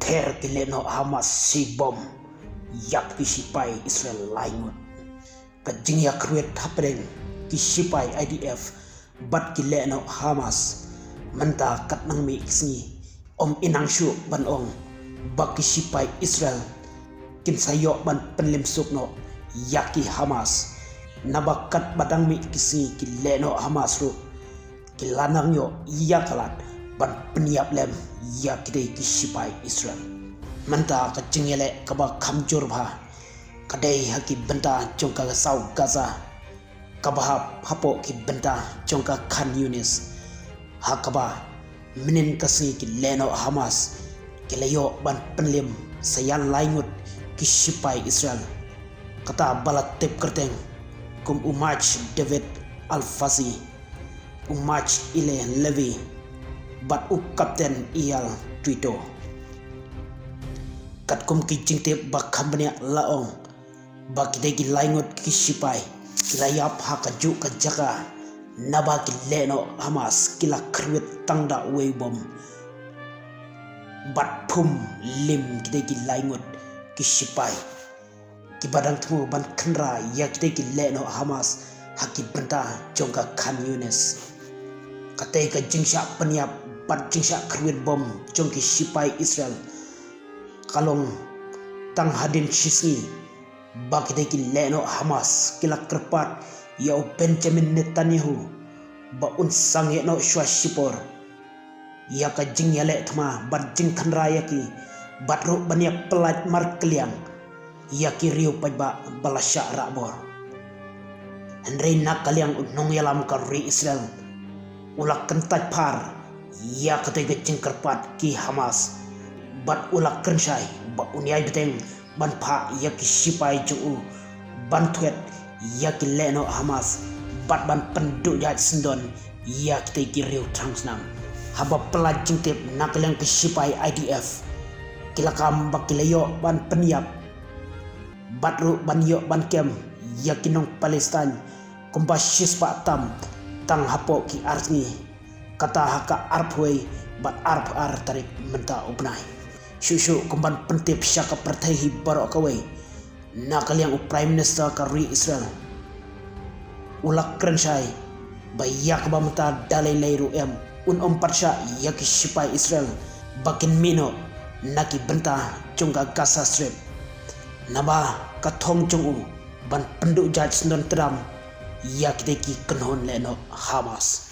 her kileno Hamas si bom yak kisipai Israel lainut kajing yak ruet hapren kisipai IDF bat kileno Hamas menta kat nang mi kisni om inang syu ban ong bak kisipai Israel kin sayok ban penlim sukno yaki Hamas nabakat badang mi kisni kileno Hamas ru kilanang yo yakalat ban peniap lem ya kidai kisipai Israel menta ka jingele ka ba kamjur bha kadai haki benta jongka sau Gaza ka ba hapo ki benta jongka Khan Yunis hakaba minin kasni ki leno Hamas kilayo ban penlim sayan laingut kisipai Israel kata balat tip kerteng kum umach David Al-Fazi umach ile Levi bat up kapten ial Twitter kat kum ki jingte bak kambanya laong bak degi laingot kisipai kilayap hakaju ka jaka naba ki leno Hamas kila krwet tangda weibom bat pum lim kidegi laingot kisipai kibadang tumu ban kendra ya kidegi leno Hamas haki benta jongka Khan Yunis katai ka jingsha peniap bat jingsha krwet bom jongki sipai Israel kalong tang hadin shisni bak deki leno Hamas kila kerpat yau Benjamin Netanyahu ba unsang no shwa shipor ya ka jing yale thma bat jing khanra yaki bat ro banyak pelat mar kliang yaki riu pajba balasha rabor henry nak kaliang unong yalam ka ri Israel ulak kentat par ya katega jingkerpat ki Hamas bat ulak kensyai ba unyai beteng ban pha ya ki sipai ju ban thuet ya ki leno Hamas bat ban penduk jat sendon ya ki riu trangsnam haba pelaj jingtip nakaleng ki sipai IDF kilakam bakilayo ban peniap bat ru ban yo ban kem ya kinong Palestine kumbashis pa tam tang hapo ki arni kata haka arpway bat arp ar tarik menta ubnai shushu kumban pentip syaka pertehi barok kawai nakal yang prime minister ka ri Israel ulak krensyai bayak ba menta dalai leiru em parsha yaki sipai Israel bakin mino naki benta jongga Gaza Strip naba kathong jongu ban penduk jaj sendon tram yak deki kenhon leno Hamas